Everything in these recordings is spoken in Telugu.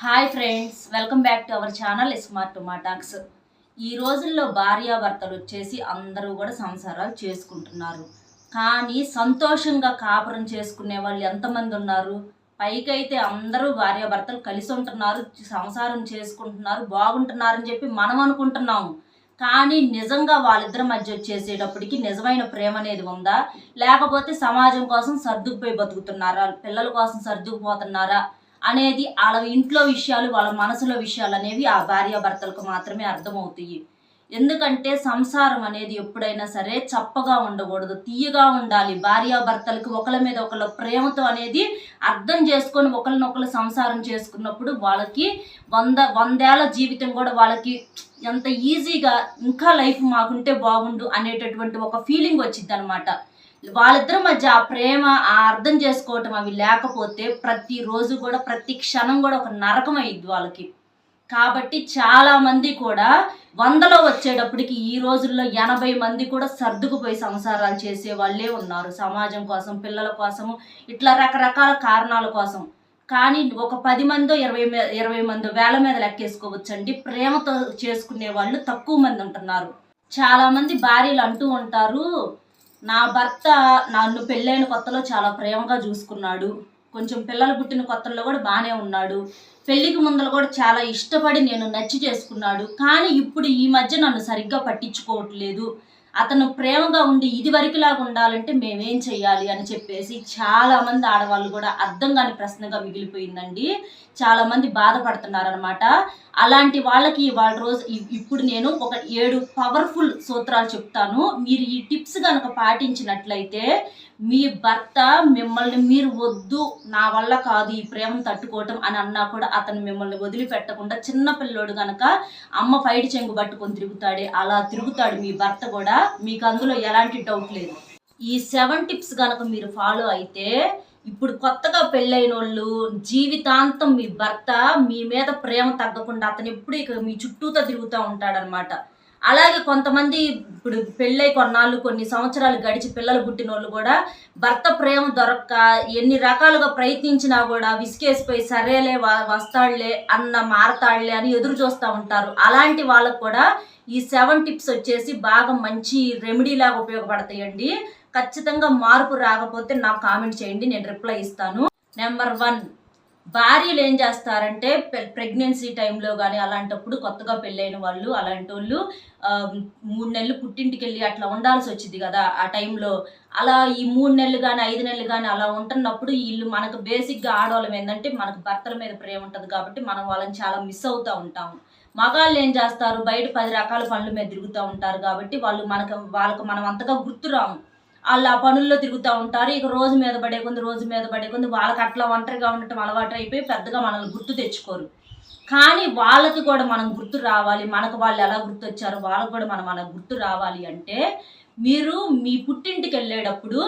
Hi friends, welcome back to our channel smart talks. ఈ రోజుల్లో భార్యాభర్తలు వచ్చేసి అందరూ కూడా సంసారాలు చేసుకుంటున్నారు. కానీ సంతోషంగా కాపురం చేసుకునే వాళ్ళు ఎంతమంది ఉన్నారు? పైకైతే అందరూ భార్యాభర్తలు కలిసి ఉంటున్నారు, సంసారం చేసుకుంటున్నారు, బాగుంటున్నారని చెప్పి మనం అనుకుంటున్నాము. కానీ నిజంగా వాళ్ళిద్దరి మధ్య వచ్చేసేటప్పటికి నిజమైన ప్రేమ అనేది ఉందా, లేకపోతే సమాజం కోసం సర్దుకుపోయి బతుకుతున్నారా, పిల్లల కోసం సర్దుకుపోతున్నారా అనేది వాళ్ళ ఇంట్లో విషయాలు, వాళ్ళ మనసులో విషయాలు అనేవి ఆ భార్యాభర్తలకు మాత్రమే అర్థమవుతాయి. ఎందుకంటే సంసారం అనేది ఎప్పుడైనా సరే చప్పగా ఉండకూడదు, తీయగా ఉండాలి. భార్యాభర్తలకు ఒకళ్ళ మీద ఒకళ్ళ ప్రేమతో అనేది అర్థం చేసుకొని ఒకరినొకరు సంసారం చేసుకున్నప్పుడు వాళ్ళకి వందేళ్ల జీవితం కూడా వాళ్ళకి ఎంత ఈజీగా ఇంకా లైఫ్ మాకుంటే బాగుండు అనేటటువంటి ఒక ఫీలింగ్ వచ్చింది అనమాట. వాళ్ళిద్దరి మధ్య ఆ ప్రేమ, ఆ అర్థం చేసుకోవటం అవి లేకపోతే ప్రతిరోజు కూడా ప్రతి క్షణం కూడా ఒక నరకం అయ్యిద్ది వాళ్ళకి. కాబట్టి చాలా మంది కూడా 100లో వచ్చేటప్పటికి ఈ రోజుల్లో 80 మంది కూడా సర్దుకుపోయి సంసారాలు చేసే వాళ్ళే ఉన్నారు. సమాజం కోసం, పిల్లల కోసము, ఇట్లా రకరకాల కారణాల కోసం. కానీ ఒక 10 మందో 20 మందో వేల మీద లెక్కేసుకోవచ్చండి. ప్రేమతో చేసుకునే వాళ్ళు తక్కువ మంది ఉంటున్నారు. చాలా మంది భార్యలు అంటూ ఉంటారు, నా భర్త నన్ను పెళ్ళైన కొత్తలో చాలా ప్రేమగా చూసుకున్నాడు, కొంచెం పిల్లలు పుట్టిన కొత్తలో కూడా బాగానే ఉన్నాడు, పెళ్ళికి ముందర కూడా చాలా ఇష్టపడి నేను నచ్చి చేసుకున్నాడు, కానీ ఇప్పుడు ఈ మధ్య నన్ను సరిగ్గా పట్టించుకోవట్లేదు, అతను ప్రేమగా ఉండి ఇది వరకులాగా ఉండాలంటే మేమేం చెయ్యాలి అని చెప్పేసి చాలా మంది ఆడవాళ్ళు కూడా అర్థం కాని ప్రశ్నగా మిగిలిపోయిందండి. చాలా మంది బాధపడుతున్నారనమాట. అలాంటి వాళ్ళకి వాళ్ళ రోజు ఇప్పుడు నేను ఒక 7 పవర్ఫుల్ సూత్రాలు చెప్తాను. మీరు ఈ టిప్స్ కనుక పాటించినట్లయితే మీ భర్త మిమ్మల్ని మీరు వద్దు, నా వల్ల కాదు ఈ ప్రేమను తట్టుకోవటం అని అన్నా కూడా అతను మిమ్మల్ని వదిలిపెట్టకుండా, చిన్న పిల్లోడు కనుక అమ్మ పైడి చెంగు పట్టుకొని తిరుగుతాడే అలా తిరుగుతాడు మీ భర్త కూడా. మీకు అందులో ఎలాంటి డౌట్ లేదు. ఈ 7 టిప్స్ కనుక మీరు ఫాలో అయితే ఇప్పుడు కొత్తగా పెళ్ళైన వాళ్ళు జీవితాంతం మీ భర్త మీ మీద ప్రేమ తగ్గకుండా అతను ఎప్పుడు ఇక మీ చుట్టూతో తిరుగుతూ ఉంటాడనమాట. అలాగే కొంతమంది ఇప్పుడు పెళ్ళై కొన్నాళ్ళు, కొన్ని సంవత్సరాలు గడిచి పిల్లలు పుట్టిన వాళ్ళు కూడా భర్త ప్రేమ దొరక్క ఎన్ని రకాలుగా ప్రయత్నించినా కూడా విసికేసిపోయి సరేలే వస్తాడులే అన్న మారతాడులే అని ఎదురు చూస్తూ ఉంటారు. అలాంటి వాళ్ళకు కూడా ఈ 7 టిప్స్ వచ్చేసి బాగా మంచి రెమెడీ లాగా ఉపయోగపడతాయండి. ఖచ్చితంగా మార్పు రాకపోతే నాకు కామెంట్ చేయండి, నేను రిప్లై ఇస్తాను. నెంబర్ 1, భార్యలు ఏం చేస్తారంటే ప్రెగ్నెన్సీ టైంలో కానీ అలాంటప్పుడు కొత్తగా పెళ్ళైన వాళ్ళు అలాంటి వాళ్ళు 3 నెలలు పుట్టింటికి వెళ్ళి అట్లా ఉండాల్సి వచ్చింది కదా ఆ టైంలో. అలా ఈ 3 నెలలు కానీ 5 నెలలు కానీ అలా ఉంటున్నప్పుడు వీళ్ళు మనకు బేసిక్గా ఆడవాళ్ళం ఏంటంటే మనకు భర్తల మీద ప్రేమ ఉంటుంది కాబట్టి మనం వాళ్ళని చాలా మిస్ అవుతూ ఉంటాము. మగాళ్ళు ఏం చేస్తారు, బయట 10 రకాల పనుల మీద తిరుగుతూ ఉంటారు కాబట్టి వాళ్ళకు మనం అంతగా గుర్తురాము. వాళ్ళు ఆ పనుల్లో తిరుగుతూ ఉంటారు. ఇక రోజు మీద పడే కొంది వాళ్ళకి అట్లా ఒంటరిగా ఉండటం అలవాటు అయిపోయి పెద్దగా మనల్ని గుర్తు తెచ్చుకోరు. కానీ వాళ్ళకి కూడా మనం గుర్తు రావాలి, మనకు వాళ్ళు ఎలా గుర్తొచ్చారో వాళ్ళకు కూడా మనం గుర్తు రావాలి అంటే మీరు మీ పుట్టింటికి వెళ్ళేటప్పుడు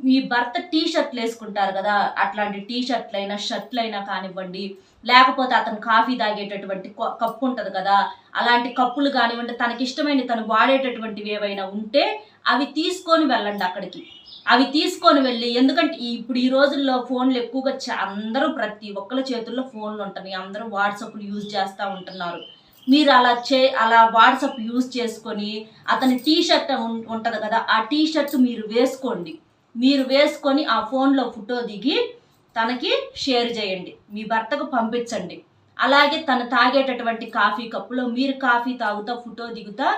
మీ భర్త టీ-షర్ట్లు వేసుకుంటారు కదా, అట్లాంటి టీ-షర్ట్లైనా షర్ట్లైనా కానివ్వండి, లేకపోతే అతను కాఫీ తాగేటటువంటి కప్పు ఉంటుంది కదా, అలాంటి కప్పులు కానివ్వండి, తనకి ఇష్టమైన తను వాడేటటువంటివి ఏవైనా ఉంటే అవి తీసుకొని వెళ్ళండి అక్కడికి. అవి తీసుకొని వెళ్ళి, ఎందుకంటే ఇప్పుడు ఈ రోజుల్లో ఫోన్లు ఎక్కువగా అందరూ ప్రతి ఒక్కరి చేతుల్లో ఫోన్లు ఉంటున్నాయి, అందరూ వాట్సాప్లు యూజ్ చేస్తూ ఉంటున్నారు. మీరు అలా వాట్సాప్ యూజ్ చేసుకొని అతని టీ-షర్ట్ ఉంటుంది కదా, ఆ టీ-షర్ట్ మీరు వేసుకొని ఆ ఫోన్లో ఫోటో దిగి తనకి షేర్ చేయండి, మీ భర్తకు పంపించండి. అలాగే తను తాగేటటువంటి కాఫీ కప్పులో మీరు కాఫీ తాగుతా ఫోటో దిగుతా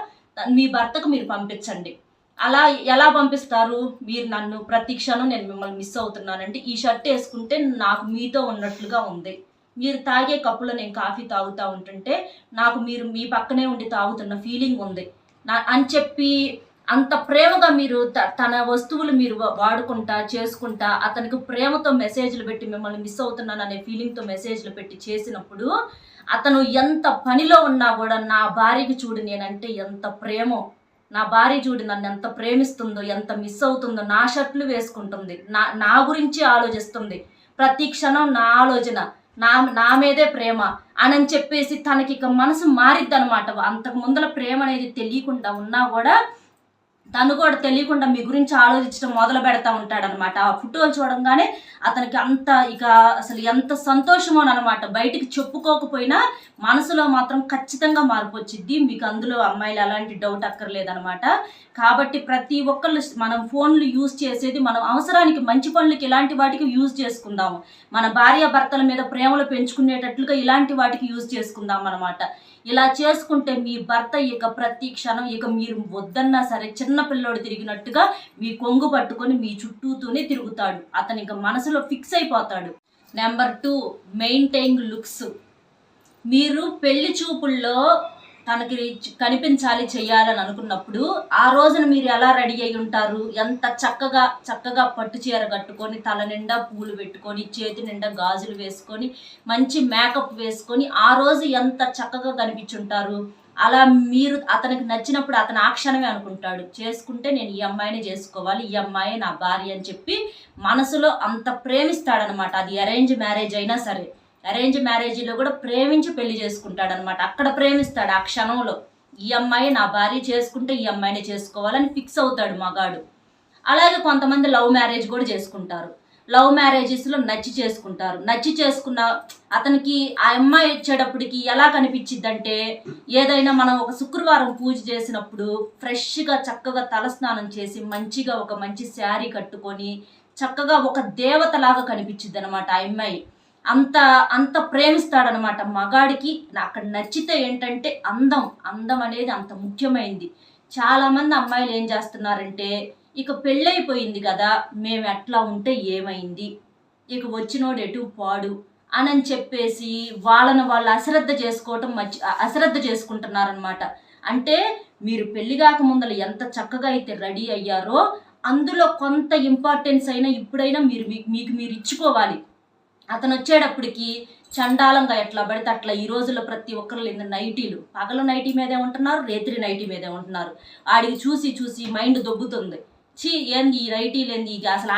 మీ భర్తకు మీరు పంపించండి. అలా ఎలా పంపిస్తారు, మీరు నన్ను ప్రతి క్షణం నేను మిమ్మల్ని మిస్ అవుతున్నానండి, ఈ షర్ట్ వేసుకుంటే నాకు మీతో ఉన్నట్లుగా ఉంది, మీరు తాగే కప్పులో నేను కాఫీ తాగుతూ ఉంటుంటే నాకు మీరు మీ పక్కనే ఉండి తాగుతున్న ఫీలింగ్ ఉంది అని చెప్పి అంత ప్రేమగా మీరు తన వస్తువులు మీరు వాడుకుంటా చేసుకుంటా అతనికి ప్రేమతో మెసేజ్లు పెట్టి మిమ్మల్ని మిస్ అవుతున్నాను అనే ఫీలింగ్తో మెసేజ్లు పెట్టి చేసినప్పుడు అతను ఎంత పనిలో ఉన్నా కూడా నా భార్యకి చూడు నేనంటే ఎంత ప్రేమో, నా భార్య చూడు నన్ను ఎంత ప్రేమిస్తుందో, ఎంత మిస్ అవుతుందో, నా షర్ట్లు వేసుకుంటుంది, నా గురించి ఆలోచిస్తుంది, ప్రతి క్షణం నా ఆలోచన, నా మీదే ప్రేమ అని చెప్పేసి తనకి ఇక మనసు మారిద్ది అనమాట. అంతకు ముందర ప్రేమ అనేది తెలియకుండా ఉన్నా కూడా తను కూడా తెలియకుండా మీ గురించి ఆలోచించడం మొదలు పెడతా ఉంటాడనమాట. ఆ ఫోటోలు చూడంగానే అతనికి అంత ఇక అసలు ఎంత సంతోషమోనమాట. బయటికి చెప్పుకోకపోయినా మనసులో మాత్రం ఖచ్చితంగా మార్పు వచ్చిద్ది. మీకు అందులో అమ్మాయిలు ఎలాంటి డౌట్ అక్కర్లేదనమాట. కాబట్టి ప్రతి ఒక్కళ్ళు మనం ఫోన్లు యూజ్ చేసేది మనం అవసరానికి, మంచి పనులకి ఇలాంటి వాటికి యూజ్ చేసుకుందాము. మన భార్యాభర్తల మీద ప్రేమలు పెంచుకునేటట్లుగా ఇలాంటి వాటికి యూజ్ చేసుకుందాం అనమాట. ఇలా చేసుకుంటే మీ భర్త ఇక ప్రతి క్షణం ఇక మీరు వద్దన్నా సరే చిన్న పిల్లోడు తిరిగినట్టుగా మీ కొంగు పట్టుకొని మీ చుట్టూతోనే తిరుగుతాడు. అతని ఇక మనసులో ఫిక్స్ అయిపోతాడు. Number 2, maintain looks. మీరు పెళ్లి చూపుల్లో తనకి కనిపించాలి, చెయ్యాలని అనుకున్నప్పుడు ఆ రోజున మీరు ఎలా రెడీ అయి ఉంటారు? ఎంత చక్కగా పట్టు చీర కట్టుకొని, తల నిండా పూలు పెట్టుకొని, చేతి నిండా గాజులు వేసుకొని, మంచి మేకప్ వేసుకొని ఆ రోజు ఎంత చక్కగా కనిపించుంటారు. అలా మీరు అతనికి నచ్చినప్పుడు అతను ఆ క్షణమే అనుకుంటాడు, చేసుకుంటే నేను ఈ అమ్మాయిని చేసుకోవాలి, ఈ అమ్మాయి నా భార్య అని చెప్పి మనసులో అంత ప్రేమిస్తాడనమాట. అది అరేంజ్ మ్యారేజ్ అయినా సరే. అరేంజ్ మ్యారేజీలో కూడా ప్రేమించి పెళ్లి చేసుకుంటాడనమాట. అక్కడ ప్రేమిస్తాడు ఆ క్షణంలో. ఈ అమ్మాయి నా భార్య, చేసుకుంటే ఈ అమ్మాయిని చేసుకోవాలని ఫిక్స్ అవుతాడు మగాడు. అలాగే కొంతమంది లవ్ మ్యారేజ్ కూడా చేసుకుంటారు. లవ్ మ్యారేజెస్లో నచ్చి చేసుకుంటారు. నచ్చి చేసుకున్న అతనికి ఆ అమ్మాయి వచ్చేటప్పటికి ఎలా కనిపించిద్దంటే, ఏదైనా మనం ఒక శుక్రవారం పూజ చేసినప్పుడు ఫ్రెష్గా చక్కగా తలస్నానం చేసి మంచిగా ఒక మంచి శారీ కట్టుకొని చక్కగా ఒక దేవతలాగా కనిపించిద్ది అనమాట ఆ అమ్మాయి. అంత అంత ప్రేమిస్తాడనమాట. మగాడికి అక్కడ నచ్చితే ఏంటంటే అందం అనేది అంత ముఖ్యమైంది. చాలామంది అమ్మాయిలు ఏం చేస్తున్నారంటే, ఇక పెళ్ళైపోయింది కదా, మేము ఎట్లా ఉంటే ఏమైంది, ఇక వచ్చినోడు ఎటు పాడు అని చెప్పేసి వాళ్ళను వాళ్ళు అశ్రద్ధ చేసుకుంటున్నారనమాట. అంటే మీరు పెళ్లి కాక ముందర ఎంత చక్కగా అయితే రెడీ అయ్యారో అందులో కొంత ఇంపార్టెన్స్ అయినా ఇప్పుడైనా మీరు ఇచ్చుకోవాలి. అతను వచ్చేటప్పటికి చండాలంగా ఎట్లా పడితే అట్లా ఈ రోజుల్లో ప్రతి ఒక్కరు నైటీలు, పగలు నైటీ మీదే ఉంటున్నారు, రేత్రి నైటీ మీదే ఉంటున్నారు. ఆడికి చూసి మైండ్ దొబ్బుతుంది. ఏంది ఈ నైటీలు, ఏంది ఇక అసలు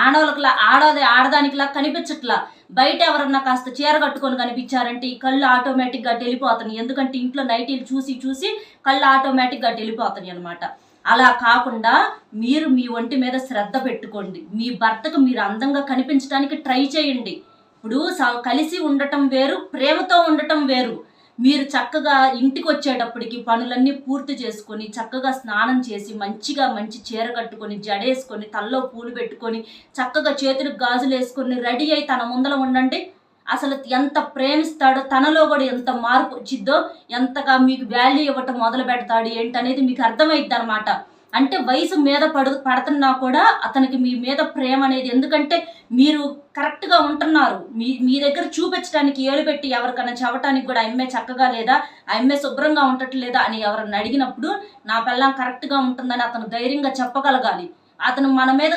ఆడదానికిలా కనిపించట్లా. బయట ఎవరన్నా కాస్త చీర కట్టుకొని కనిపించారంటే ఈ కళ్ళు ఆటోమేటిక్గా వెళ్ళిపోతాయి. ఎందుకంటే ఇంట్లో నైటీలు చూసి కళ్ళు ఆటోమేటిక్గా వెళ్ళిపోతాయి అనమాట. అలా కాకుండా మీరు మీ ఒంటి మీద శ్రద్ధ పెట్టుకోండి. మీ భర్తకు మీరు అందంగా కనిపించడానికి ట్రై చేయండి. ఇప్పుడు కలిసి ఉండటం వేరు, ప్రేమతో ఉండటం వేరు. మీరు చక్కగా ఇంటికి వచ్చేటప్పటికి పనులన్నీ పూర్తి చేసుకొని చక్కగా స్నానం చేసి మంచి చీర కట్టుకొని, జడేసుకొని, తల్లో పూలు పెట్టుకొని, చక్కగా చేతులకు గాజులు వేసుకొని రెడీ అయి తన ముందర ఉండండి. అసలు ఎంత ప్రేమిస్తాడో, తనలో కూడా ఎంత మార్పు వచ్చిద్దో, ఎంతగా మీకు వాల్యూ ఇవ్వటం మొదలు పెడతాడు ఏంటనేది మీకు అర్థమైద్ది అనమాట. అంటే వయసు మీద పడుతున్నా కూడా అతనికి మీ మీద ప్రేమ అనేది, ఎందుకంటే మీరు కరెక్ట్గా ఉంటున్నారు. మీ దగ్గర చూపించడానికి ఏలు పెట్టి ఎవరికైనా చెప్పడానికి కూడా అమ్మే చక్కగా లేదా, అమ్మే శుభ్రంగా ఉండట్లేదా అని ఎవరన్నా అడిగినప్పుడు నా పిల్లం కరెక్ట్గా ఉంటుందని అతను ధైర్యంగా చెప్పగలగాలి. అతను మన మీద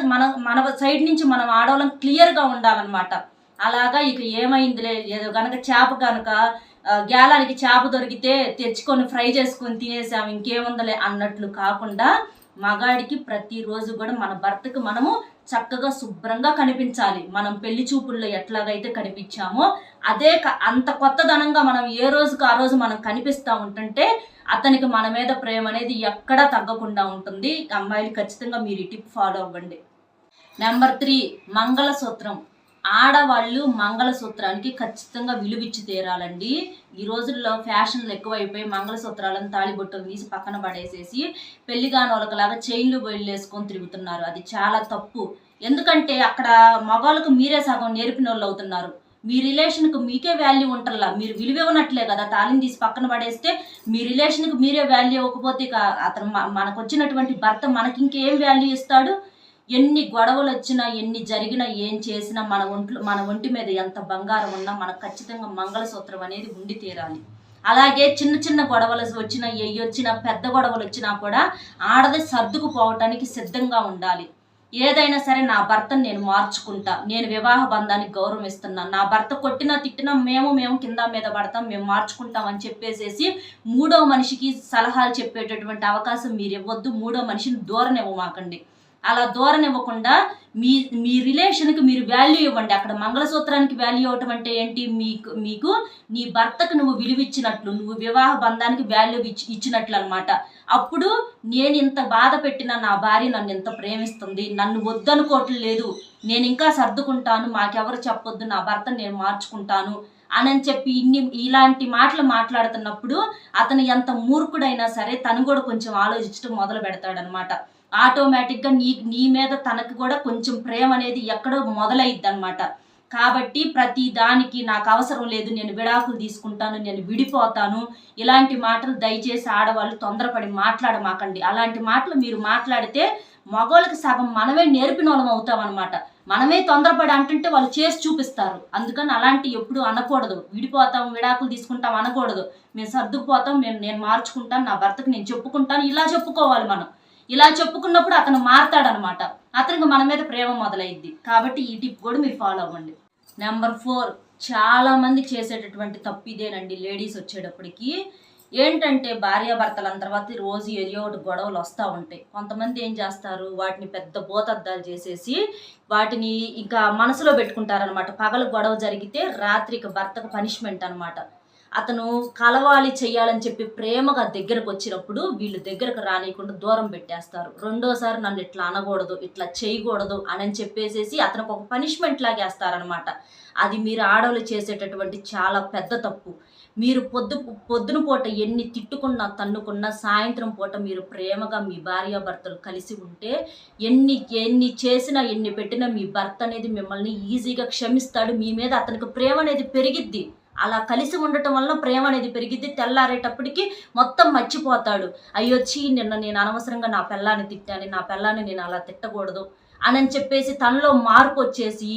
మన సైడ్ నుంచి మనం ఆడవాళ్ళం క్లియర్గా ఉండాలన్నమాట. అలాగా ఇక ఏమైందిలే, ఏదో కనుక చేప కనుక గ్యాలానికి చేప దొరికితే తెచ్చుకొని ఫ్రై చేసుకొని తినేసాం ఇంకేముందలే అన్నట్లు కాకుండా, మగాడికి ప్రతిరోజు కూడా మన భర్తకు మనము చక్కగా శుభ్రంగా కనిపించాలి. మనం పెళ్లి చూపుల్లో ఎట్లాగైతే కనిపించామో అదే అంత కొత్తదనంగా మనం ఏ రోజుకు ఆ రోజు మనం కనిపిస్తూ ఉంటుంటే అతనికి మన మీద ప్రేమ అనేది ఎక్కడా తగ్గకుండా ఉంటుంది. అమ్మాయిలు ఖచ్చితంగా మీరు ఈ టిప్ ఫాలో అవ్వండి. నెంబర్ 3, మంగళసూత్రం. ఆడవాళ్ళు మంగళసూత్రానికి ఖచ్చితంగా విలువిచ్చి తీరాలండి. ఈ రోజుల్లో ఫ్యాషన్లు ఎక్కువైపోయి మంగళసూత్రాలను తాళిబొట్టులు తీసి పక్కన పడేసేసి పెళ్లిగాని వాళ్ళకలాగా చైన్లు బయలు వేసుకొని తిరుగుతున్నారు. అది చాలా తప్పు. ఎందుకంటే అక్కడ మగవాళ్ళకు మీరే సగం నేర్పిన వాళ్ళు అవుతున్నారు. మీ రిలేషన్కు మీకే వాల్యూ ఉంటల్లా, మీరు విలువ ఇవ్వనట్లే కదా. తాళిని తీసి పక్కన పడేస్తే మీ రిలేషన్కి మీరే వాల్యూ ఇవ్వకపోతే ఇక అతను మనకు వచ్చినటువంటి భర్త మనకి ఇంకేం వాల్యూ ఇస్తాడు? ఎన్ని గొడవలు వచ్చినా, ఎన్ని జరిగినా, ఏం చేసినా మన ఒంటి మీద ఎంత బంగారం ఉన్నా మనకు ఖచ్చితంగా మంగళసూత్రం అనేది ఉండి తీరాలి. అలాగే చిన్న గొడవలు వచ్చినా, వచ్చినా, పెద్ద గొడవలు వచ్చినా కూడా ఆడది సర్దుకుపోవటానికి సిద్ధంగా ఉండాలి. ఏదైనా సరే నా భర్తను నేను మార్చుకుంటా, నేను వివాహ బంధానికి గౌరవం ఇస్తున్నాను, నా భర్త కొట్టినా తిట్టినా మేము కింద మీద పడతాం, మేము మార్చుకుంటాం అని చెప్పేసేసి మూడో మనిషికి సలహాలు చెప్పేటటువంటి అవకాశం మీరు ఇవ్వద్దు. మూడో మనిషిని దూరం ఇవ్వమాకండి. అలా దూరం ఇవ్వకుండా మీ మీ రిలేషన్కి మీరు వాల్యూ ఇవ్వండి. అక్కడ మంగళసూత్రానికి వాల్యూ ఇవ్వటం అంటే ఏంటి, మీకు నీ భర్తకు నువ్వు విలువిచ్చినట్లు, నువ్వు వివాహ బంధానికి వాల్యూ ఇచ్చినట్లు అనమాట. అప్పుడు నేను ఇంత బాధ పెట్టిన నా భార్య నన్ను ఎంత ప్రేమిస్తుంది, నన్ను వద్దనుకోవట్లేదు, నేను ఇంకా సర్దుకుంటాను, మాకెవరు చెప్పొద్దు, నా భర్తను నేను మార్చుకుంటాను అని చెప్పి ఇలాంటి మాటలు మాట్లాడుతున్నప్పుడు అతను ఎంత మూర్ఖుడైనా సరే తను కూడా కొంచెం ఆలోచించడం మొదలు పెడతాడనమాట. ఆటోమేటిక్గా నీ మీద తనకు కూడా కొంచెం ప్రేమ అనేది ఎక్కడో మొదలైద్ది అనమాట. కాబట్టి ప్రతి దానికి నాకు అవసరం లేదు, నేను విడాకులు తీసుకుంటాను, నేను విడిపోతాను, ఇలాంటి మాటలు దయచేసి ఆడవాళ్ళు తొందరపడి మాట్లాడమాకండి. అలాంటి మాటలు మీరు మాట్లాడితే మగవాళ్ళకి సగం మనమే నేర్పిన వాళ్ళం అవుతాం అనమాట. మనమే తొందరపడి అంటుంటే వాళ్ళు చేసి చూపిస్తారు. అందుకని అలాంటి ఎప్పుడు అనకూడదు. విడిపోతాం, విడాకులు తీసుకుంటాం అనకూడదు. మేము సర్దుకుపోతాం, నేను మార్చుకుంటాను, నా భర్తకు నేను చెప్పుకుంటాను, ఇలా చెప్పుకోవాలి మనం. ఇలా చెప్పుకున్నప్పుడు అతను మారతాడనమాట. అతనికి మన మీద ప్రేమ మొదలైద్ది. కాబట్టి ఈ టిప్ కూడా మీరు ఫాలో అవ్వండి. నెంబర్ 4, చాలా మంది చేసేటటువంటి తప్పు ఇదేనండి. లేడీస్ వచ్చేటప్పటికి ఏంటంటే భార్యాభర్తల తర్వాత రోజు ఏదో ఒకటి గొడవలు వస్తూ ఉంటాయి. కొంతమంది ఏం చేస్తారు, వాటిని పెద్ద బోతద్దాలు చేసేసి వాటిని ఇంకా మనసులో పెట్టుకుంటారనమాట. పగలు గొడవ జరిగితే రాత్రికి భర్తకు పనిష్మెంట్ అనమాట. అతను కలవాలి చెయ్యాలని చెప్పి ప్రేమగా దగ్గరకు వచ్చినప్పుడు వీళ్ళు దగ్గరకు రానియకుండా దూరం పెట్టేస్తారు. రెండోసారి నన్ను ఇట్లా అనకూడదు, ఇట్లా చేయకూడదు అని చెప్పేసేసి అతనికి ఒక పనిష్మెంట్ లాగేస్తారనమాట. అది మీరు ఆడవాళ్ళు చేసేటటువంటి చాలా పెద్ద తప్పు. మీరు పొద్దున పూట ఎన్ని తిట్టుకున్నా తన్నుకున్నా సాయంత్రం పూట మీరు ప్రేమగా మీ భార్యాభర్తలు కలిసి ఉంటే ఎన్ని చేసినా ఎన్ని పెట్టినా మీ భర్త అనేది మిమ్మల్ని ఈజీగా క్షమిస్తాడు. మీ మీద అతనికి ప్రేమ అనేది పెరిగిద్ది. అలా కలిసి ఉండటం వల్ల ప్రేమ అనేది పెరిగిద్ది. తెల్లారేటప్పటికి మొత్తం మర్చిపోతాడు. అయ్యొచ్చి నిన్న నేను అనవసరంగా నా పిల్లాన్ని తిట్టాను, నా పిల్లాన్ని నేను అలా తిట్టకూడదు అని చెప్పేసి తనలో మార్పు వచ్చేసి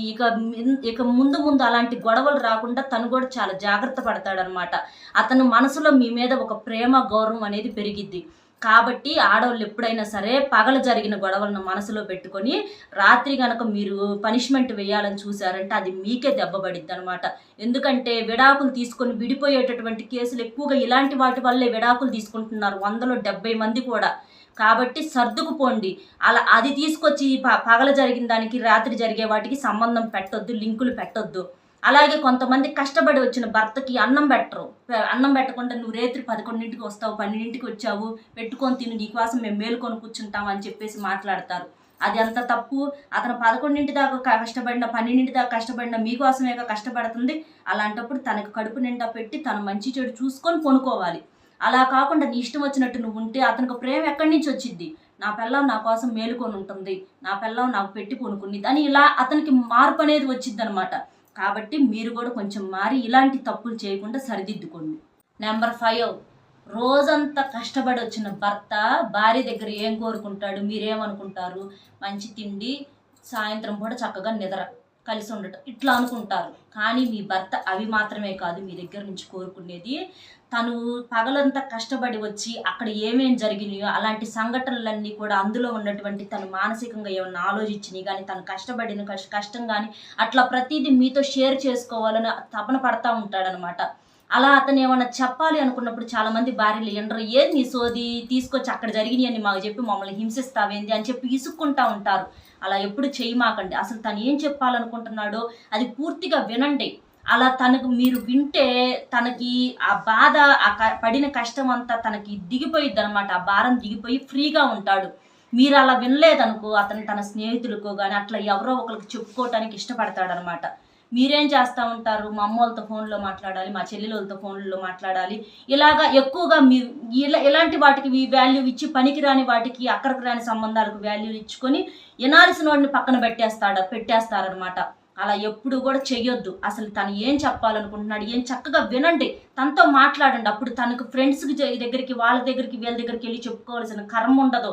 ఇక ముందు అలాంటి గొడవలు రాకుండా తను కూడా చాలా జాగ్రత్త పడతాడనమాట. అతను మనసులో మీ మీద ఒక ప్రేమ గౌరవం అనేది పెరిగిద్ది. కాబట్టి ఆడవాళ్ళు ఎప్పుడైనా సరే పగలు జరిగిన గొడవలను మనసులో పెట్టుకొని రాత్రి కనుక మీరు పనిష్మెంట్ వేయాలని చూసారంటే అది మీకే దెబ్బపడిద్ది అనమాట. ఎందుకంటే విడాకులు తీసుకొని విడిపోయేటటువంటి కేసులు ఎక్కువగా ఇలాంటి వాటి వల్లే విడాకులు తీసుకుంటున్నారు, 170 మంది కూడా. కాబట్టి సర్దుకుపోండి. అది తీసుకొచ్చి పగలు జరిగిన దానికి రాత్రి జరిగే వాటికి సంబంధం పెట్టొద్దు, లింకులు పెట్టొద్దు. అలాగే కొంతమంది కష్టపడి వచ్చిన భర్తకి అన్నం పెట్టరు. అన్నం పెట్టకుండా నువ్వు రేత్రి 11ంటికి వస్తావు, 12ంటికి వచ్చావు, పెట్టుకొని తిను, నీకోసం మేము మేలుకొని కూర్చుంటాం అని చెప్పేసి మాట్లాడతారు. అది అంత తప్పు. అతను 11ంటి దాకా కష్టపడినా 12ంటి దాకా కష్టపడినా మీకోసమేగా కష్టపడుతుంది. అలాంటప్పుడు తనకు కడుపు నిండా పెట్టి తన మంచి చెడు చూసుకొని కొనుక్కోవాలి. అలా కాకుండా నీ ఇష్టం వచ్చినట్టు నువ్వు ఉంటే అతనికి ప్రేమ ఎక్కడి నుంచి వచ్చిద్ది? నా పిల్లం నా కోసం మేలుకొని ఉంటుంది, నా పిల్లం నాకు పెట్టి కొనుక్కునిద్ది అని ఇలా అతనికి మార్పు అనేది వచ్చిద్ది అనమాట. కాబట్టి మీరు కూడా కొంచెం మారి ఇలాంటి తప్పులు చేయకుండా సరిదిద్దుకోండి. నెంబర్ 5, రోజంతా కష్టపడి వచ్చిన భర్త భార్య దగ్గర ఏం కోరుకుంటాడు, మీరేమనుకుంటారు? మంచి తిండి, సాయంత్రం కూడా చక్కగా నిద్ర, కలిసి ఉండటం, ఇట్లా అనుకుంటారు. కానీ మీ భర్త అవి మాత్రమే కాదు మీ దగ్గర నుంచి కోరుకునేది. తను పగలంతా కష్టపడి వచ్చి అక్కడ ఏమేం జరిగినాయో అలాంటి సంఘటనలన్నీ కూడా అందులో ఉన్నటువంటి తను మానసికంగా ఏమన్నా ఆలోచించినాయి కానీ తను కష్టపడిన కష్టం కానీ అట్లా ప్రతిదీ మీతో షేర్ చేసుకోవాలని తపన పడతా ఉంటాడనమాట. అలా అతను ఏమన్నా చెప్పాలి అనుకున్నప్పుడు చాలామంది భార్యలు ఎండరు, ఏది నీ సోది తీసుకొచ్చి అక్కడ జరిగినాయి అని మాకు చెప్పి మమ్మల్ని హింసిస్తావేంది అని చెప్పి ఇసుక్కుంటా ఉంటారు. అలా ఎప్పుడు చేయమాకండి. అసలు తను ఏం చెప్పాలనుకుంటున్నాడో అది పూర్తిగా వినండి. అలా తనకు మీరు వింటే తనకి ఆ బాధ, ఆ పడిన కష్టం అంతా తనకి దిగిపోయిద్ది అనమాట. ఆ భారం దిగిపోయి ఫ్రీగా ఉంటాడు. మీరు అలా వినలేదనుకో అతను తన స్నేహితులకో కానీ అట్లా ఎవరో ఒకరికి చెప్పుకోవటానికి ఇష్టపడతాడనమాట. మీరేం చేస్తూ ఉంటారు, మా అమ్మ వాళ్ళతో ఫోన్లో మాట్లాడాలి, మా చెల్లెలతో ఫోన్లో మాట్లాడాలి, ఇలాగా ఎక్కువగా ఇలాంటి వాటికి వాల్యూ ఇచ్చి పనికిరాని వాటికి అక్కడికి రాని సంబంధాలకు వాల్యూ ఇచ్చుకొని వినాల్సిన వాడిని పక్కన పెట్టేస్తారనమాట. అలా ఎప్పుడు కూడా చెయ్యొద్దు. అసలు తను ఏం చెప్పాలనుకుంటున్నాడు ఏం చక్కగా వినండి, తనతో మాట్లాడండి. అప్పుడు తనకు ఫ్రెండ్స్కి దగ్గరికి వాళ్ళ దగ్గరికి వీళ్ళ దగ్గరికి వెళ్ళి చెప్పుకోవాల్సిన కర్మ ఉండదు.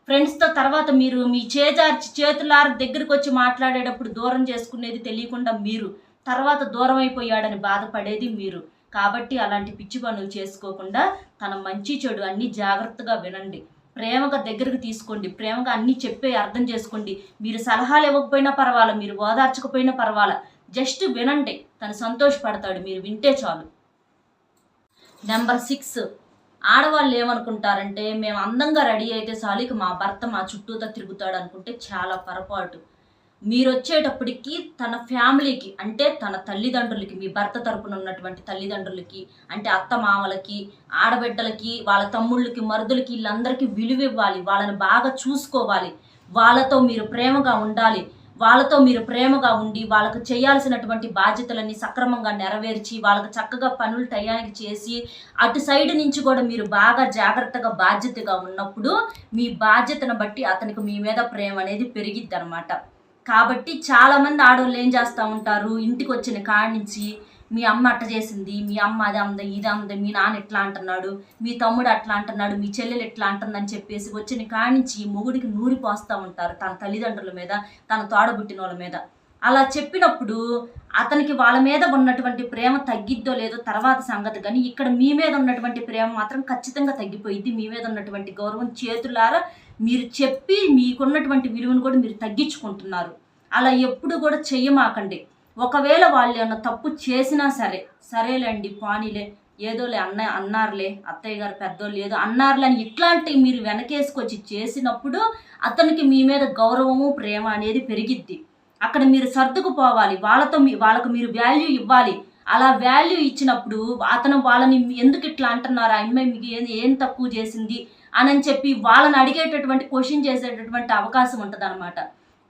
ఫ్రెండ్స్తో తర్వాత మీరు మీ చేతులార దగ్గరికి వచ్చి మాట్లాడేటప్పుడు దూరం చేసుకునేది తెలియకుండా మీరు తర్వాత దూరం అయిపోయాడని బాధపడేది మీరు. కాబట్టి అలాంటి పిచ్చి పనులు చేసుకోకుండా తన మంచి చెడు అన్నీ జాగ్రత్తగా వినండి. ప్రేమగా దగ్గరకు తీసుకోండి, ప్రేమగా అన్నీ చెప్పే అర్థం చేసుకోండి. మీరు సలహాలు ఇవ్వకపోయినా పర్వాలా, మీరు ఓదార్చకపోయినా పర్వాలా, జస్ట్ వినండి. తను సంతోషపడతాడు మీరు వింటే చాలు. నెంబర్ 6, ఆడవాళ్ళు ఏమనుకుంటారంటే మేము అందంగా రెడీ అయితే చాలు ఇక మా భర్త మా చుట్టూతో తిరుగుతాడు అనుకుంటే చాలా పొరపాటు. మీరు వచ్చేటప్పటికి తన ఫ్యామిలీకి అంటే తన తల్లిదండ్రులకి, మీ భర్త తరపున ఉన్నటువంటి తల్లిదండ్రులకి అంటే అత్త మామలకి, ఆడబిడ్డలకి, వాళ్ళ తమ్ముళ్ళకి, మరుదులకి వీళ్ళందరికీ విలువ ఇవ్వాలి. వాళ్ళని బాగా చూసుకోవాలి. వాళ్ళతో మీరు ప్రేమగా ఉండాలి. వాళ్ళతో మీరు ప్రేమగా ఉండి వాళ్ళకు చేయాల్సినటువంటి బాధ్యతలన్నీ సక్రమంగా నెరవేర్చి వాళ్ళకు చక్కగా పనులు టయానికి చేసి అటు సైడ్ నుంచి కూడా మీరు బాగా జాగ్రత్తగా బాధ్యతగా ఉన్నప్పుడు మీ బాధ్యతను బట్టి అతనికి మీ మీద ప్రేమ అనేది పెరిగిద్ది అనమాట. కాబట్టి చాలామంది ఆడవాళ్ళు ఏం చేస్తూ ఉంటారు, ఇంటికి వచ్చిన కాడి నుంచి మీ అమ్మ అట్ట చేసింది, మీ అమ్మ అది అంద ఇది అంద, మీ నాన్న ఎట్లా అంటున్నాడు, మీ తమ్ముడు అట్లా అంటున్నాడు, మీ చెల్లెలు ఎట్లా అంటుందని చెప్పేసి వచ్చిన కాడి నుంచి మొగుడికి నూరిపోస్తూ ఉంటారు తన తల్లిదండ్రుల మీద, తన తోడబుట్టిన వాళ్ళ మీద. అలా చెప్పినప్పుడు అతనికి వాళ్ళ మీద ఉన్నటువంటి ప్రేమ తగ్గిద్దో లేదో తర్వాత సంగతి, కానీ ఇక్కడ మీ మీద ఉన్నటువంటి ప్రేమ మాత్రం ఖచ్చితంగా తగ్గిపోయిద్ది. మీ మీద ఉన్నటువంటి గౌరవం చేతులారా మీరు చెప్పి మీకున్నటువంటి విలువను కూడా మీరు తగ్గించుకుంటున్నారు. అలా ఎప్పుడు కూడా చెయ్యమాకండి. ఒకవేళ వాళ్ళు ఏమన్నా తప్పు చేసినా సరే, సరేలేండి పోనీలే ఏదోలే అన్నారులే అత్తయ్య గారు పెద్దోళ్ళు ఏదో అన్నారులే అని ఇట్లాంటివి మీరు వెనకేసుకొచ్చి చేసినప్పుడు అతనికి మీ మీద గౌరవము ప్రేమ అనేది పెరిగిద్ది. అక్కడ మీరు సర్దుకుపోవాలి. వాళ్ళకు మీరు వాల్యూ ఇవ్వాలి. అలా వాల్యూ ఇచ్చినప్పుడు అతను వాళ్ళని ఎందుకు ఇట్లా అంటున్నారు, ఆ అమ్మాయి మీకు ఏం తక్కువ చేసింది అని చెప్పి వాళ్ళని అడిగేటటువంటి క్వశ్చన్ చేసేటటువంటి అవకాశం ఉంటుంది అనమాట.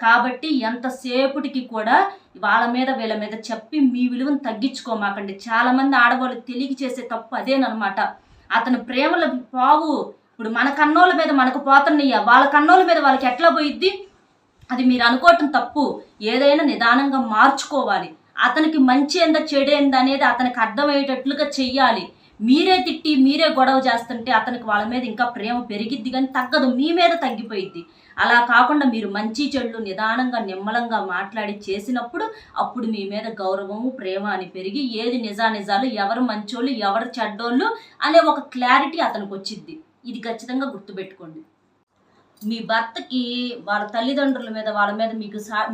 కాబట్టి ఎంతసేపటికి కూడా వాళ్ళ మీద వీళ్ళ మీద చెప్పి మీ విలువను తగ్గించుకోమాకండి. చాలామంది ఆడవాళ్ళకి తెలియక చేసే తప్పు అదేనమాట. అతని ప్రేమల పావు ఇప్పుడు మన కన్నోళ్ళ మీద మనకు పోతున్నాయ్యా, వాళ్ళ కన్నోళ్ళ మీద వాళ్ళకి ఎట్లా పోయిద్ది, అది మీరు అనుకోవటం తప్పు. ఏదైనా నిదానంగా మార్చుకోవాలి. అతనికి మంచి ఏందా చెడేందా అనేది అతనికి అర్థమయ్యేటట్లుగా చెయ్యాలి. మీరే తిట్టి మీరే గొడవ చేస్తుంటే అతనికి వాళ్ళ మీద ఇంకా ప్రేమ పెరిగిద్ది కానీ తగ్గదు, మీ మీద తగ్గిపోయిద్ది. అలా కాకుండా మీరు మంచి చెడులు నిదానంగా నిమ్మలంగా మాట్లాడి చేసినప్పుడు అప్పుడు మీ మీద గౌరవము ప్రేమ అని పెరిగి ఏది నిజాలు ఎవరు మంచోళ్ళు ఎవరు చెడ్డోళ్ళు అనే ఒక క్లారిటీ అతనికి వచ్చిద్ది. ఇది ఖచ్చితంగా గుర్తుపెట్టుకోండి. మీ భర్తకి వాళ్ళ తల్లిదండ్రుల మీద వాళ్ళ మీద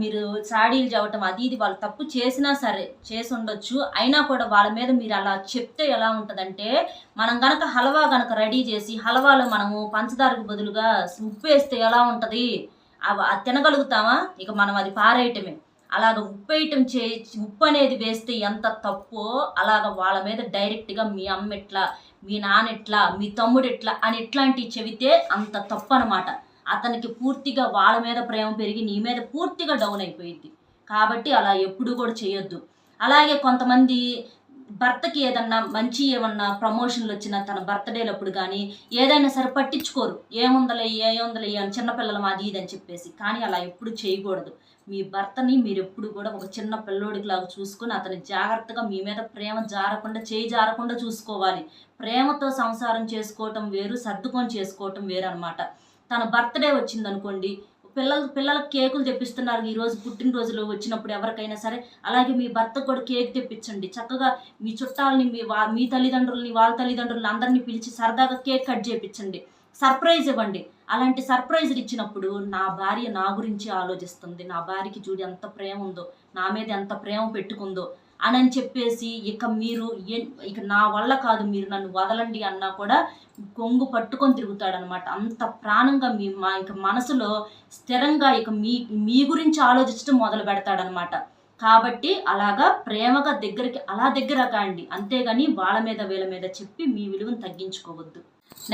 మీరు సాడీలు చెప్పటం అది ఇది వాళ్ళు తప్పు చేసినా సరే చేసి ఉండొచ్చు, అయినా కూడా వాళ్ళ మీద మీరు అలా చెప్తే ఎలా ఉంటుందంటే, మనం గనక హల్వా గనక రెడీ చేసి హల్వాలో మనము పంచదారకు బదులుగా ఉప్పు వేస్తే ఎలా ఉంటుంది, అది తినగలుగుతామా? ఇక మనం అది పారేయటమే. అలాగ ఉప్పు అనేది వేస్తే ఎంత తప్పో అలాగ వాళ్ళ మీద డైరెక్ట్గా మీ అమ్మ ఎట్లా, మీ నాన్న ఎట్లా, మీ తమ్ముడు ఎట్లా అని ఇట్లాంటివి చెబితే అంత తప్పు అనమాట. అతనికి పూర్తిగా వాళ్ళ మీద ప్రేమ పెరిగి నీ మీద పూర్తిగా డౌన్ అయిపోయింది. కాబట్టి అలా ఎప్పుడు కూడా చేయొద్దు. అలాగే కొంతమంది భర్తకి ఏమన్నా ప్రమోషన్లు వచ్చినా తన బర్త్డేలప్పుడు కానీ ఏదైనా సరే పట్టించుకోరు, ఏముందలే అని చిన్నపిల్లలు అది ఇది అని చెప్పేసి. కానీ అలా ఎప్పుడు చేయకూడదు. మీ భర్తని మీరు ఎప్పుడు కూడా ఒక చిన్న పిల్లోడికి లాగా చూసుకొని అతని జాగ్రత్తగా మీ మీద ప్రేమ చేయి జారకుండా చూసుకోవాలి. ప్రేమతో సంసారం చేసుకోవటం వేరు, సర్దుకొని చేసుకోవటం వేరు అనమాట. తన బర్త్డే వచ్చిందనుకోండి, పిల్లలకు కేకులు తెప్పిస్తున్నారు ఈరోజు పుట్టినరోజులు వచ్చినప్పుడు ఎవరికైనా సరే, అలాగే మీ భర్తకు కూడా కేక్ తెప్పించండి. చక్కగా మీ చుట్టాలని మీ తల్లిదండ్రులని వాళ్ళ తల్లిదండ్రులని అందరినీ పిలిచి సరదాగా కేక్ కట్ చేయించండి, సర్ప్రైజ్ ఇవ్వండి. అలాంటి సర్ప్రైజ్లు ఇచ్చినప్పుడు నా భార్య నా గురించి ఆలోచిస్తుంది, నా భార్యకి చూడు ఎంత ప్రేమ ఉందో, నా మీద ఎంత ప్రేమ పెట్టుకుందో అని చెప్పేసి ఇక నా వల్ల కాదు మీరు నన్ను వదలండి అన్నా కూడా కొంగు పట్టుకొని తిరుగుతాడనమాట. అంత ప్రాణంగా ఇక మనసులో స్థిరంగా ఇక మీ గురించి ఆలోచించడం మొదలు పెడతాడనమాట. కాబట్టి అలాగా ప్రేమగా దగ్గర కాండి, అంతేగాని వాళ్ళ మీద వీళ్ళ మీద చెప్పి మీ విలువను తగ్గించుకోవద్దు.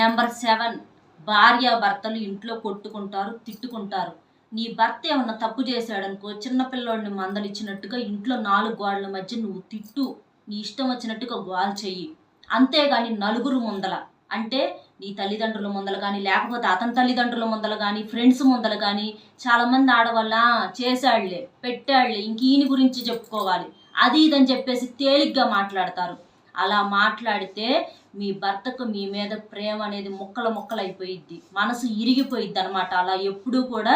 నెంబర్ 7, భార్యాభర్తలు ఇంట్లో కొట్టుకుంటారు, తిట్టుకుంటారు. నీ భర్త ఏమన్నా తప్పు చేశాడనుకో, చిన్నపిల్లోడిని మందలిచ్చినట్టుగా ఇంట్లో 4 గోడల మధ్య నువ్వు తిట్టు, నీ ఇష్టం వచ్చినట్టుగా గోల్ చెయ్యి. అంతేగాని నలుగురు ముందల అంటే నీ తల్లిదండ్రుల ముందల కానీ, లేకపోతే అతని తల్లిదండ్రుల ముందల కానీ, ఫ్రెండ్స్ ముందల కానీ చాలామంది ఆడవాళ్ళ చేశాడులే పెట్టాడులే ఇంక ఈయన గురించి చెప్పుకోవాలి అది ఇదని చెప్పేసి తేలిగ్గా మాట్లాడతారు. అలా మాట్లాడితే మీ భర్తకు మీ మీద ప్రేమ అనేది ముక్కలైపోయిద్ది, మనసు ఇరిగిపోయిద్ది అనమాట. అలా ఎప్పుడూ కూడా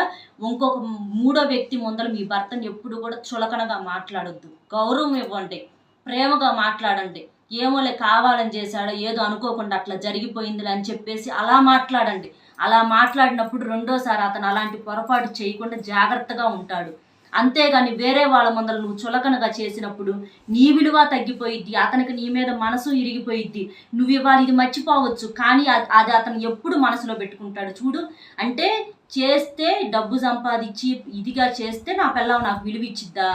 ఇంకొక 3వ వ్యక్తి ముందర మీ భర్తని ఎప్పుడు కూడా చులకనగా మాట్లాడొద్దు. గౌరవం ఇవ్వండి, ప్రేమగా మాట్లాడండి. ఏమోలే కావాలని చేశాడో ఏదో అనుకోకుండా అట్లా జరిగిపోయింది అని చెప్పేసి అలా మాట్లాడండి. అలా మాట్లాడినప్పుడు రెండోసారి అతను అలాంటి పొరపాటు చేయకుండా జాగ్రత్తగా ఉంటాడు. అంతేగాని వేరే వాళ్ళ ముందర నువ్వు చులకనగా చేసినప్పుడు నీ విలువ తగ్గిపోయిద్ది, అతనికి నీ మీద మనసు ఇరిగిపోయిద్ది. నువ్వు ఇవాళ ఇది మర్చిపోవచ్చు, కానీ అది అతను ఎప్పుడు మనసులో పెట్టుకుంటాడు చూడు. అంటే చేస్తే డబ్బు సంపాదించి ఇదిగా చేస్తే నా పిల్లవ నాకు విలువ ఇచ్చిద్దా,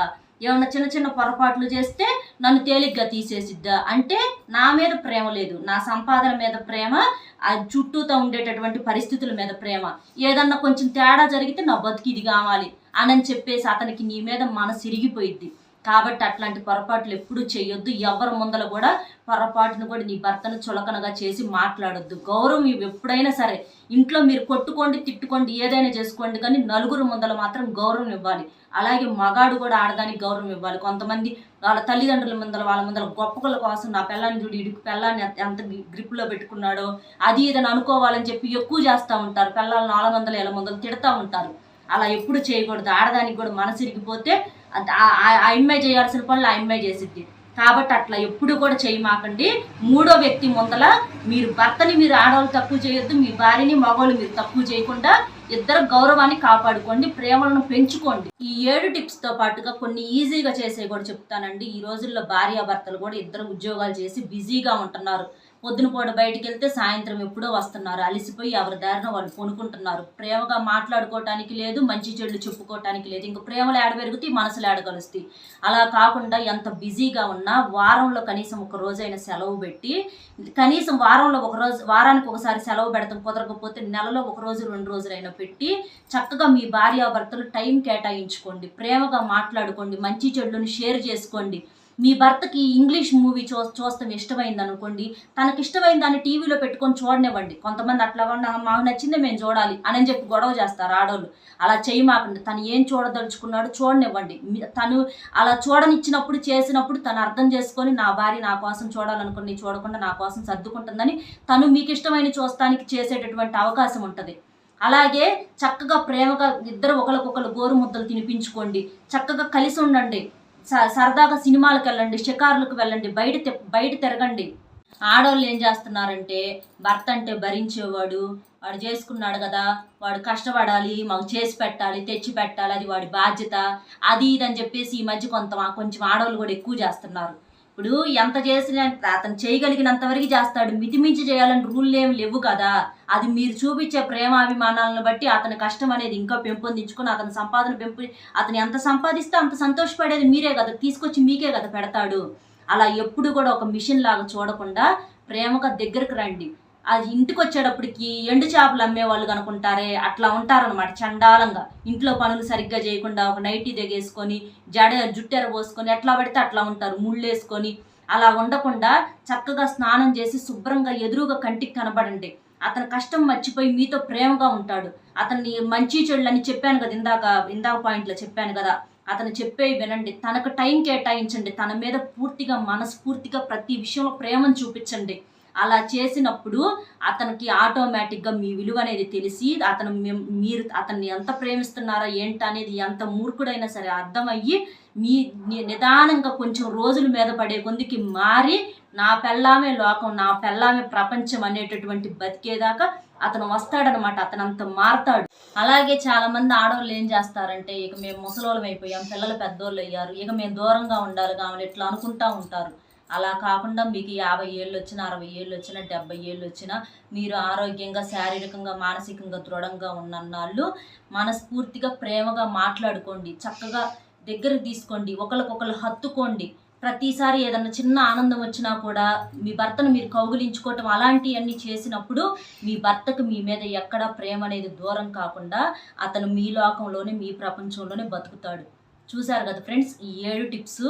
ఏమన్నా చిన్న చిన్న పొరపాట్లు చేస్తే నన్ను తేలిగ్గా తీసేసిద్దా? అంటే నా మీద ప్రేమ లేదు, నా సంపాదన మీద ప్రేమ, ఆ చుట్టూతో ఉండేటటువంటి పరిస్థితుల మీద ప్రేమ. ఏదన్నా కొంచెం తేడా జరిగితే నా బతికి ఇది కావాలి అని చెప్పేసి అతనికి నీ మీద మనసు ఇరిగిపోయిద్ది. కాబట్టి అట్లాంటి పొరపాట్లు ఎప్పుడూ చేయొద్దు. ఎవరి ముందర కూడా పొరపాటును కూడా నీ భర్తను చులకనగా చేసి మాట్లాడొద్దు. గౌరవం ఎప్పుడైనా సరే ఇంట్లో మీరు కొట్టుకోండి, తిట్టుకోండి, ఏదైనా చేసుకోండి, కానీ నలుగురు ముందర మాత్రం గౌరవం ఇవ్వాలి. అలాగే మగాడు కూడా ఆడదానికి గౌరవం ఇవ్వాలి. కొంతమంది వాళ్ళ తల్లిదండ్రుల ముందర వాళ్ళ ముందర గొప్పల కోసం నా పిల్లాన్ని చూడు, ఇడికి పిల్లాన్ని ఎంత గ్రిప్లో పెట్టుకున్నాడో అది ఇదని అనుకోవాలని చెప్పి ఎక్కువ చేస్తూ ఉంటారు. పిల్లల్ని 400 ముందర తిడతా ఉంటారు. అలా ఎప్పుడు చేయకూడదు. ఆడదానికి కూడా మనసు ఇరిగిపోతే ఆ అమ్మాయి చేయాల్సిన పనులు ఆ అమ్మాయి చేసిద్ది. కాబట్టి అట్లా ఎప్పుడు కూడా చేయమాకండి. మూడో వ్యక్తి ముందల మీరు భర్తని మీరు ఆడవాళ్ళు తక్కువ చేయొద్దు, మీ భార్యని మగవాళ్ళు మీరు తక్కువ చేయకుండా ఇద్దరు గౌరవాన్ని కాపాడుకోండి, ప్రేమలను పెంచుకోండి. ఈ 7 టిప్స్తో పాటుగా కొన్ని ఈజీగా చేసే కూడా చెప్తానండి. ఈ రోజుల్లో భార్యాభర్తలు కూడా ఇద్దరు ఉద్యోగాలు చేసి బిజీగా ఉంటున్నారు. పొద్దున పూట బయటికి వెళ్తే సాయంత్రం ఎప్పుడో వస్తున్నారు, అలసిపోయి ఎవరి దారిన వాళ్ళు కొనుక్కుంటున్నారు. ప్రేమగా మాట్లాడుకోవటానికి లేదు, మంచి చెడులు చెప్పుకోవటానికి లేదు. ఇంక ప్రేమలు ఏడ పెరుగుతాయి, మనసులు ఏడ కలుస్తాయి. అలా కాకుండా ఎంత బిజీగా ఉన్నా వారంలో కనీసం ఒక రోజైనా సెలవు పెట్టి, కనీసం వారంలో ఒక రోజు, వారానికి ఒకసారి సెలవు పెడతాం, కుదరకపోతే నెలలో 1 రోజు 2 రోజులైనా పెట్టి చక్కగా మీ భార్యాభర్తలు టైం కేటాయించుకోండి, ప్రేమగా మాట్లాడుకోండి, మంచి చెడులను షేర్ చేసుకోండి. మీ భర్తకి ఇంగ్లీష్ మూవీ చూస్తాం ఇష్టమైంది అనుకోండి, తనకి ఇష్టమైన దాన్ని టీవీలో పెట్టుకొని చూడనివ్వండి. కొంతమంది అట్లా మాకు నచ్చిందే మేము చూడాలి అని చెప్పి గొడవ చేస్తారు ఆడవాళ్ళు. అలా చేయమాకండి. తను ఏం చూడదలుచుకున్నాడో చూడనివ్వండి. తను అలా చూడనిచ్చినప్పుడు చేసినప్పుడు తను అర్థం చేసుకొని నా భార్య నా కోసం చూడాలనుకుని చూడకుండా నా కోసం సర్దుకుంటుందని తను మీకు ఇష్టమైన చూస్తానికి చేసేటటువంటి అవకాశం ఉంటుంది. అలాగే చక్కగా ప్రేమగా ఇద్దరు ఒకరికొకరు గోరు ముద్దలు తినిపించుకోండి, చక్కగా కలిసి ఉండండి, సరదాగా సినిమాలకు వెళ్ళండి, షికారులకు వెళ్ళండి, బయట తిరగండి. ఆడవాళ్ళు ఏం చేస్తున్నారంటే భర్త అంటే భరించేవాడు, వాడు చేసుకున్నాడు కదా, వాడు కష్టపడాలి, మాకు చేసి పెట్టాలి, తెచ్చి పెట్టాలి, అది వాడి బాధ్యత, అది ఇదని చెప్పేసి ఈ మధ్య కొంచెం ఆడవాళ్ళు కూడా ఎక్కువ చేస్తున్నారు. ఇప్పుడు ఎంత చేసినా అతను చేయగలిగినంత వరకు చేస్తాడు, మితిమించి చేయాలని రూల్ ఏమి లేవు కదా. అది మీరు చూపించే ప్రేమాభిమానాలను బట్టి అతని కష్టం అనేది ఇంకా పెంపొందించుకొని అతని సంపాదన అతను ఎంత సంపాదిస్తే అంత సంతోషపడేది మీరే కదా, తీసుకొచ్చి మీకే కదా పెడతాడు. అలా ఎప్పుడు కూడా ఒక మిషన్ లాగా చూడకుండా ప్రేమగా దగ్గరకు రండి. అది ఇంటికి వచ్చేటప్పటికి ఎండు చేపలు అమ్మేవాళ్ళు కనుకుంటారే అట్లా ఉంటారనమాట చండాలంగా. ఇంట్లో పనులు సరిగ్గా చేయకుండా ఒక నైటీ దిగేసుకొని జుట్టెర పోసుకొని ఎట్లా పడితే అట్లా ఉంటారు, ముళ్ళేసుకొని. అలా ఉండకుండా చక్కగా స్నానం చేసి శుభ్రంగా ఎదురుగా కంటికి కనబడండి. అతని కష్టం మర్చిపోయి మీతో ప్రేమగా ఉంటాడు. అతన్ని మంచి చెడులని చెప్పాను కదా, ఇందాక పాయింట్లో చెప్పాను కదా, అతను చెప్పేవి వినండి, తనకు టైం కేటాయించండి, తన మీద పూర్తిగా మనస్ఫూర్తిగా ప్రతి విషయంలో ప్రేమను చూపించండి. అలా చేసినప్పుడు అతనికి ఆటోమేటిక్గా మీ విలువ అనేది తెలిసి మీరు అతన్ని ఎంత ప్రేమిస్తున్నారా ఏంటనేది ఎంత మూర్ఖుడైనా సరే అర్థమయ్యి మీ నిదానంగా కొంచెం రోజుల మీద పడే కొందికి మారి నా పెళ్ళామే లోకం, నా పెళ్ళామే ప్రపంచం అనేటటువంటి బతికేదాకా అతను వస్తాడనమాట. అతను అంత మారతాడు. అలాగే చాలా మంది ఆడవాళ్ళు ఏం చేస్తారంటే ఇక మేము ముసలోళ్ళం అయిపోయాం, పిల్లలు పెద్దోళ్ళు అయ్యారు, ఇక మేము దూరంగా ఉండాలి కావాలి ఇట్లా అనుకుంటా ఉంటారు. అలా కాకుండా మీకు 50 ఏళ్ళు వచ్చినా 60 ఏళ్ళు వచ్చినా 70 ఏళ్ళు వచ్చినా మీరు ఆరోగ్యంగా శారీరకంగా మానసికంగా దృఢంగా ఉన్నన్నాళ్ళు మనస్ఫూర్తిగా ప్రేమగా మాట్లాడుకోండి, చక్కగా దగ్గర తీసుకోండి, ఒకరికొకరు హత్తుకోండి. ప్రతిసారి ఏదన్నా చిన్న ఆనందం వచ్చినా కూడా మీ భర్తను మీరు కౌగిలించుకోవటం అలాంటివన్నీ చేసినప్పుడు మీ భర్తకు మీ మీద ఎక్కడా ప్రేమ అనేది దూరం కాకుండా అతను మీ లోకంలోనే మీ ప్రపంచంలోనే బతుకుతాడు. చూశారు కదా ఫ్రెండ్స్, ఈ 7 టిప్స్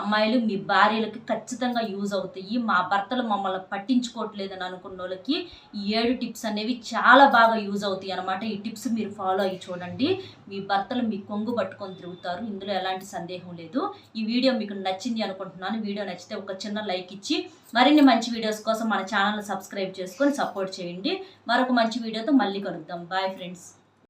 అమ్మాయిలు మీ భార్యలకి ఖచ్చితంగా యూజ్ అవుతాయి. మా భర్తలు మమ్మల్ని పట్టించుకోవట్లేదని అనుకున్న వాళ్ళకి ఈ 7 టిప్స్ అనేవి చాలా బాగా యూజ్ అవుతాయి అనమాట. ఈ టిప్స్ మీరు ఫాలో అయ్యి చూడండి, మీ భర్తలు మీ కొంగు పట్టుకొని తిరుగుతారు, ఇందులో ఎలాంటి సందేహం లేదు. ఈ వీడియో మీకు నచ్చింది అనుకుంటున్నాను. వీడియో నచ్చితే ఒక చిన్న లైక్ ఇచ్చి మరిన్ని మంచి వీడియోస్ కోసం మన ఛానల్ని సబ్స్క్రైబ్ చేసుకొని సపోర్ట్ చేయండి. మరొక మంచి వీడియోతో మళ్ళీ కలుద్దాం. Bye friends.